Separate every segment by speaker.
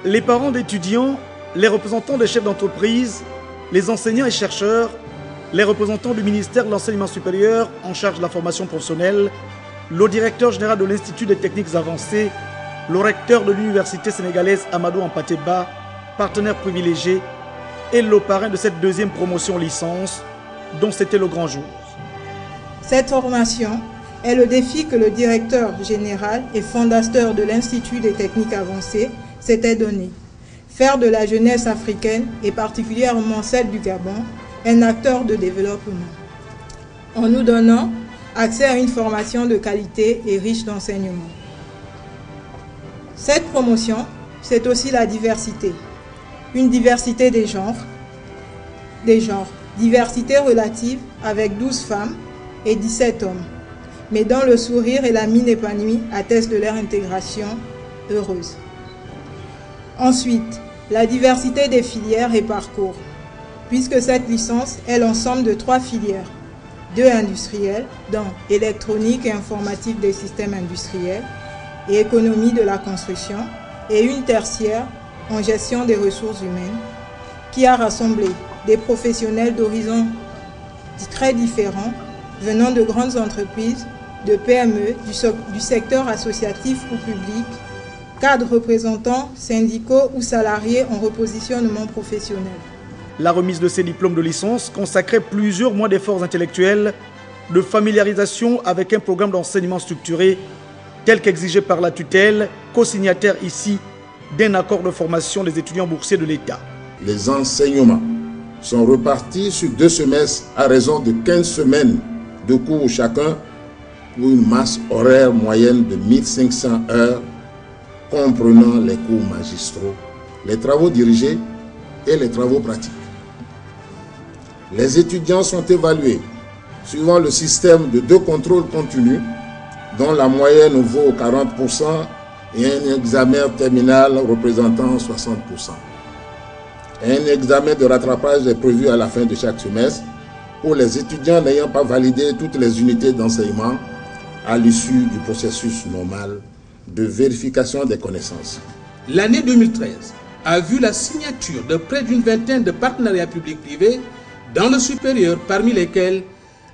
Speaker 1: Les parents d'étudiants, les représentants des chefs d'entreprise, les enseignants et chercheurs, les représentants du ministère de l'Enseignement supérieur en charge de la formation professionnelle, le directeur général de l'Institut des techniques avancées, le recteur de l'université sénégalaise Amadou Hampâté Bâ, partenaire privilégié, et le parrain de cette deuxième promotion licence, dont c'était le grand jour.
Speaker 2: Cette formation est le défi que le directeur général et fondateur de l'Institut des techniques avancées s'était donné. Faire de la jeunesse africaine, et particulièrement celle du Gabon, un acteur de développement, en nous donnant accès à une formation de qualité et riche d'enseignement. Cette promotion, c'est aussi la diversité. Une diversité des genres, diversité relative avec 12 femmes et 17 hommes, mais dont le sourire et la mine épanouie attestent de leur intégration heureuse. Ensuite, la diversité des filières et parcours, puisque cette licence est l'ensemble de 3 filières, 2 industrielles, dont électronique et informatique des systèmes industriels et économie de la construction, et une tertiaire en gestion des ressources humaines, qui a rassemblé des professionnels d'horizons très différents, venant de grandes entreprises, de PME, du secteur associatif ou public, cadres représentants, syndicaux ou salariés en repositionnement professionnel.
Speaker 1: La remise de ces diplômes de licence consacrait plusieurs mois d'efforts intellectuels, de familiarisation avec un programme d'enseignement structuré, tel qu'exigé par la tutelle, co-signataire ici d'un accord de formation des étudiants boursiers de l'État.
Speaker 3: Les enseignements sont repartis sur 2 semestres à raison de 15 semaines de cours chacun pour une masse horaire moyenne de 1500 heures comprenant les cours magistraux, les travaux dirigés et les travaux pratiques. Les étudiants sont évalués suivant le système de 2 contrôles continus dont la moyenne vaut 40% et un examen terminal représentant 60%. Un examen de rattrapage est prévu à la fin de chaque semestre pour les étudiants n'ayant pas validé toutes les unités d'enseignement à l'issue du processus normal de vérification des connaissances.
Speaker 4: L'année 2013 a vu la signature de près d'une vingtaine de partenariats publics-privés dans le supérieur, parmi lesquels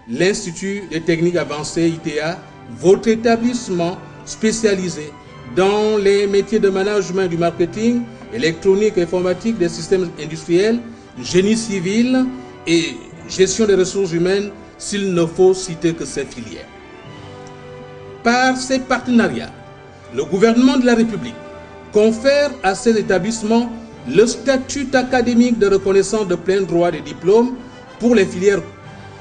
Speaker 4: l'Institut des techniques avancées ITA, votre établissement spécialisé dans les métiers de management du marketing, électronique et informatique des systèmes industriels, génie civil et gestion des ressources humaines, s'il ne faut citer que ces filières. Par ces partenariats, le gouvernement de la République confère à ces établissements le statut académique de reconnaissance de plein droit des diplômes pour les filières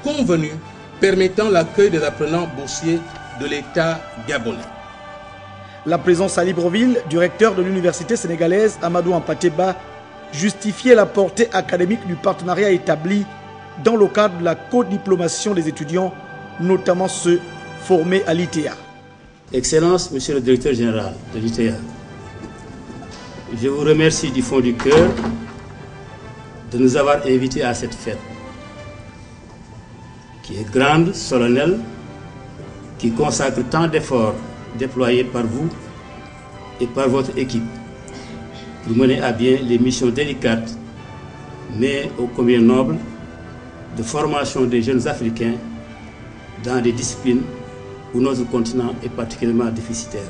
Speaker 4: convenues permettant l'accueil des apprenants boursiers de l'État gabonais.
Speaker 1: La présence à Libreville du recteur de l'université sénégalaise Amadou Hampâté Bâ justifiait la portée académique du partenariat établi dans le cadre de la codiplomation des étudiants, notamment ceux formés à l'ITA.
Speaker 5: Excellence, Monsieur le Directeur Général de l'ITA, je vous remercie du fond du cœur de nous avoir invités à cette fête, qui est grande, solennelle, qui consacre tant d'efforts déployés par vous et par votre équipe pour mener à bien les missions délicates, mais ô combien nobles, de formation des jeunes Africains dans des disciplines où notre continent est particulièrement déficitaire.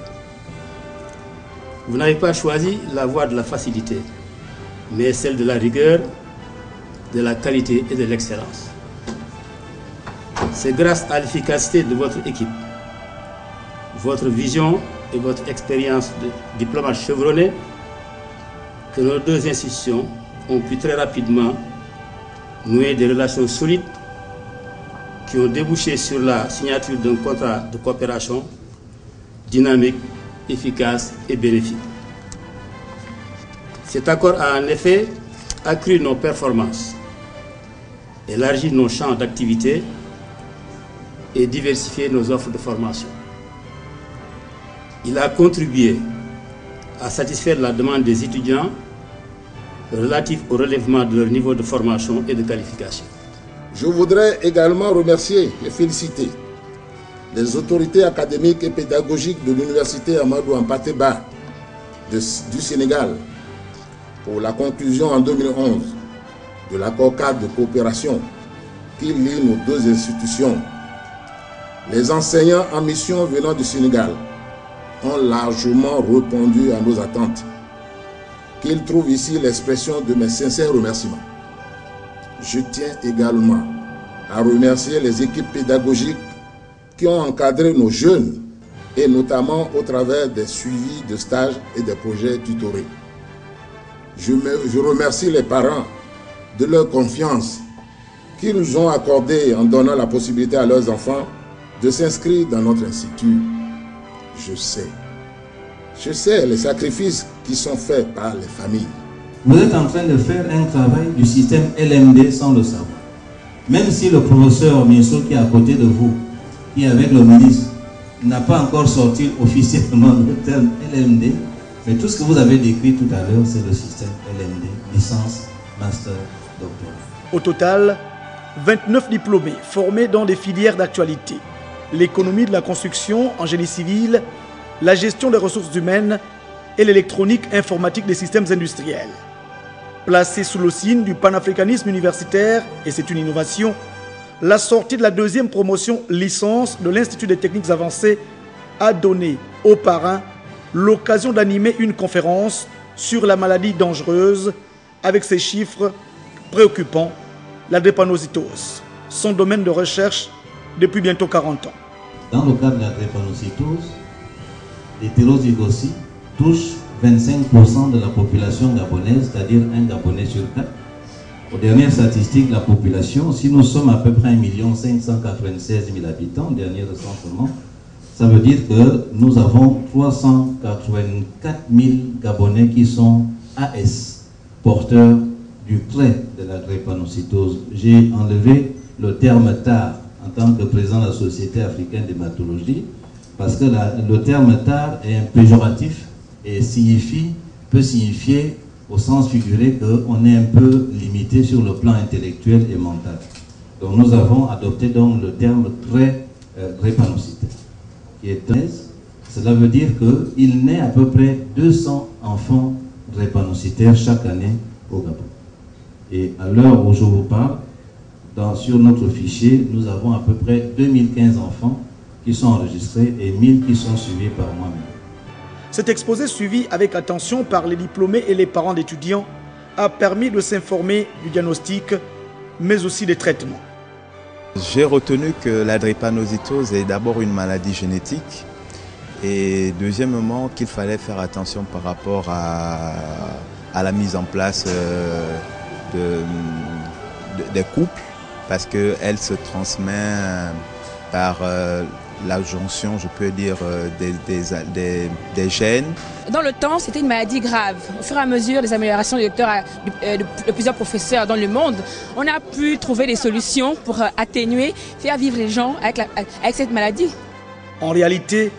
Speaker 5: Vous n'avez pas choisi la voie de la facilité, mais celle de la rigueur, de la qualité et de l'excellence. C'est grâce à l'efficacité de votre équipe, votre vision et votre expérience de diplomate chevronné que nos 2 institutions ont pu très rapidement nouer des relations solides qui ont débouché sur la signature d'un contrat de coopération dynamique, efficace et bénéfique. Cet accord a en effet accru nos performances, élargi nos champs d'activité et diversifié nos offres de formation. Il a contribué à satisfaire la demande des étudiants relative au relèvement de leur niveau de formation et de qualification.
Speaker 3: Je voudrais également remercier et féliciter les autorités académiques et pédagogiques de l'université Amadou Hampâté Bâ du Sénégal pour la conclusion en 2011 de l'accord cadre de coopération qui lie nos deux institutions. Les enseignants en mission venant du Sénégal ont largement répondu à nos attentes. Qu'ils trouvent ici l'expression de mes sincères remerciements. Je tiens également à remercier les équipes pédagogiques qui ont encadré nos jeunes et notamment au travers des suivis de stages et des projets tutorés. Je remercie les parents de leur confiance qu'ils nous ont accordée en donnant la possibilité à leurs enfants de s'inscrire dans notre institut. Je sais les sacrifices qui sont faits par les familles.
Speaker 6: Vous êtes en train de faire un travail du système LMD sans le savoir. Même si le professeur Minso qui est à côté de vous, qui est avec le ministre, n'a pas encore sorti officiellement le terme LMD, mais tout ce que vous avez décrit tout à l'heure, c'est le système LMD, licence, master, doctorat.
Speaker 1: Au total, 29 diplômés formés dans des filières d'actualité. L'économie de la construction en génie civil, la gestion des ressources humaines et l'électronique informatique des systèmes industriels. Placé sous le signe du panafricanisme universitaire, et c'est une innovation, la sortie de la deuxième promotion licence de l'Institut des techniques avancées a donné aux parrains l'occasion d'animer une conférence sur la maladie dangereuse avec ses chiffres préoccupants, la drépanocytose, son domaine de recherche depuis bientôt 40 ans.
Speaker 6: Dans le cas de la drépanocytose, l'hétérozygosie touche 25% de la population gabonaise, c'est-à-dire un Gabonais sur 4. Aux dernières statistiques, la population, si nous sommes à peu près 1 596 000 habitants, dernier recensement, ça veut dire que nous avons 384 000 Gabonais qui sont AS, porteurs du trait de la drépanocytose. J'ai enlevé le terme TAR en tant que président de la Société africaine d'hématologie, parce que le terme TAR est un péjoratif et peut signifier au sens figuré qu'on est un peu limité sur le plan intellectuel et mental. Donc nous avons adopté donc le terme trait drépanocytaire, qui est cela veut dire qu'il naît à peu près 200 enfants drépanocytaires chaque année au Gabon. Et à l'heure où je vous parle, sur notre fichier, nous avons à peu près 2015 enfants qui sont enregistrés et 1000 qui sont suivis par moi-même.
Speaker 1: Cet exposé suivi avec attention par les diplômés et les parents d'étudiants a permis de s'informer du diagnostic, mais aussi des traitements.
Speaker 7: J'ai retenu que la drépanocytose est d'abord une maladie génétique et deuxièmement qu'il fallait faire attention par rapport à la mise en place des couples parce qu'elle se transmet par la jonction, je peux dire, des gènes.
Speaker 8: Dans le temps, c'était une maladie grave. Au fur et à mesure des améliorations de plusieurs professeurs dans le monde, on a pu trouver des solutions pour atténuer, faire vivre les gens avec cette maladie.
Speaker 1: En réalité,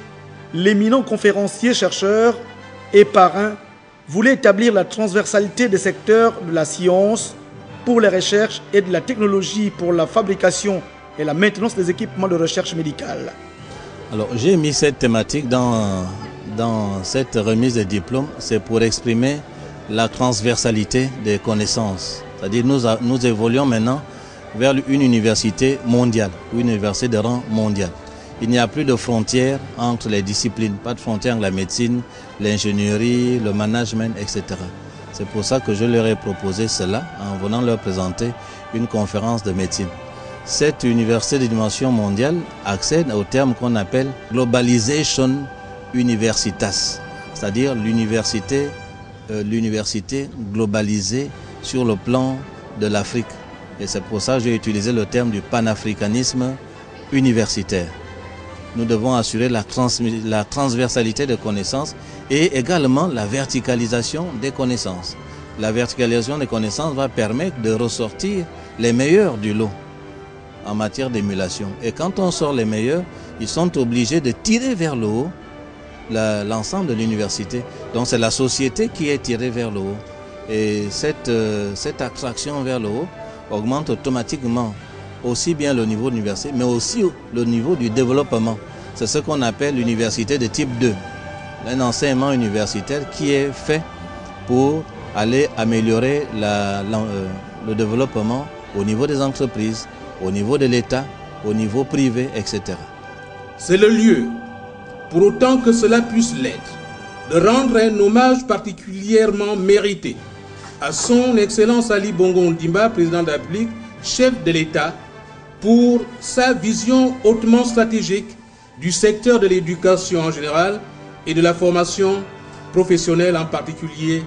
Speaker 1: l'éminent conférencier, chercheur et parrain voulait établir la transversalité des secteurs de la science pour les recherches et de la technologie pour la fabrication et la maintenance des équipements de recherche médicale.
Speaker 6: Alors j'ai mis cette thématique dans cette remise de diplôme, c'est pour exprimer la transversalité des connaissances. C'est-à-dire nous évoluons maintenant vers une université mondiale, une université de rang mondial. Il n'y a plus de frontières entre les disciplines, pas de frontières entre la médecine, l'ingénierie, le management, etc. C'est pour ça que je leur ai proposé cela en venant leur présenter une conférence de médecine. Cette université de dimension mondiale accède au terme qu'on appelle Globalization Universitas, c'est-à-dire l'université globalisée sur le plan de l'Afrique. Et c'est pour ça que j'ai utilisé le terme du panafricanisme universitaire. Nous devons assurer la transversalité des connaissances et également la verticalisation des connaissances. La verticalisation des connaissances va permettre de ressortir les meilleurs du lot en matière d'émulation. Et quand on sort les meilleurs, ils sont obligés de tirer vers le haut l'ensemble de l'université. Donc c'est la société qui est tirée vers le haut. Et cette attraction vers le haut augmente automatiquement aussi bien le niveau de l'université, mais aussi le niveau du développement. C'est ce qu'on appelle l'université de type 2. Un enseignement universitaire qui est fait pour
Speaker 9: aller améliorer le développement au niveau des entreprises, au niveau de l'État, au niveau privé, etc.
Speaker 4: C'est le lieu, pour autant que cela puisse l'être, de rendre un hommage particulièrement mérité à son Excellence Ali Bongo Ondimba, président de la République, chef de l'État, pour sa vision hautement stratégique du secteur de l'éducation en général et de la formation professionnelle en particulier,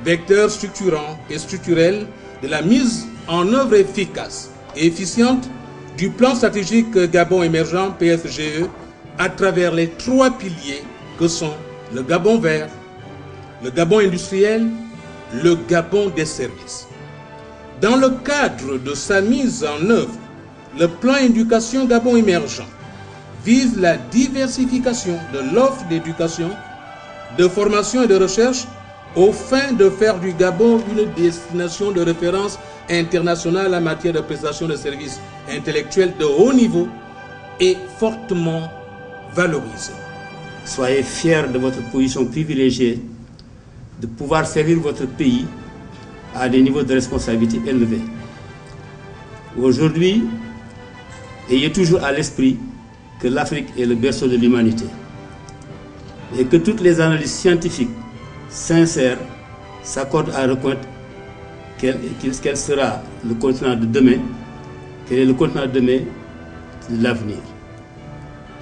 Speaker 4: vecteur structurant et structurel de la mise en œuvre efficace et efficiente du plan stratégique Gabon émergent PSGE à travers les 3 piliers que sont le Gabon vert, le Gabon industriel, le Gabon des services. Dans le cadre de sa mise en œuvre, le plan éducation Gabon émergent vise la diversification de l'offre d'éducation, de formation et de recherche aux fins de faire du Gabon une destination de référence internationale en matière de prestation de services intellectuels de haut niveau et fortement valorisés.
Speaker 5: Soyez fiers de votre position privilégiée de pouvoir servir votre pays à des niveaux de responsabilité élevés. Aujourd'hui, ayez toujours à l'esprit que l'Afrique est le berceau de l'humanité et que toutes les analyses scientifiques sincères s'accordent à reconnaître quel sera le continent de demain, quel est le continent de demain de l'avenir.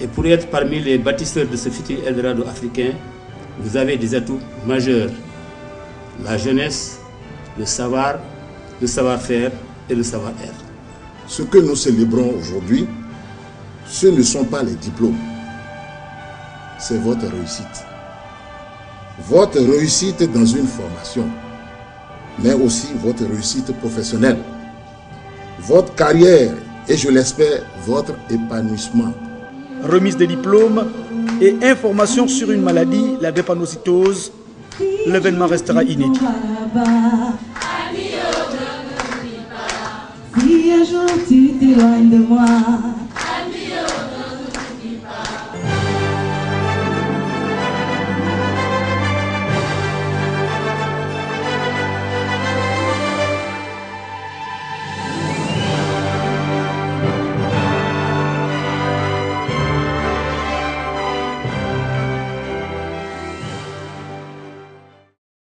Speaker 5: Et pour être parmi les bâtisseurs de ce futur Eldorado africain, vous avez des atouts majeurs: la jeunesse, le savoir, le savoir-faire et le savoir-être.
Speaker 3: Ce que nous célébrons aujourd'hui, ce ne sont pas les diplômes, c'est votre réussite. Votre réussite dans une formation, mais aussi votre réussite professionnelle, votre carrière et, je l'espère, votre épanouissement.
Speaker 1: Remise des diplômes et information sur une maladie, la drépanocytose. L'événement restera inédit.
Speaker 10: Si un jour tu t'éloignes de moi,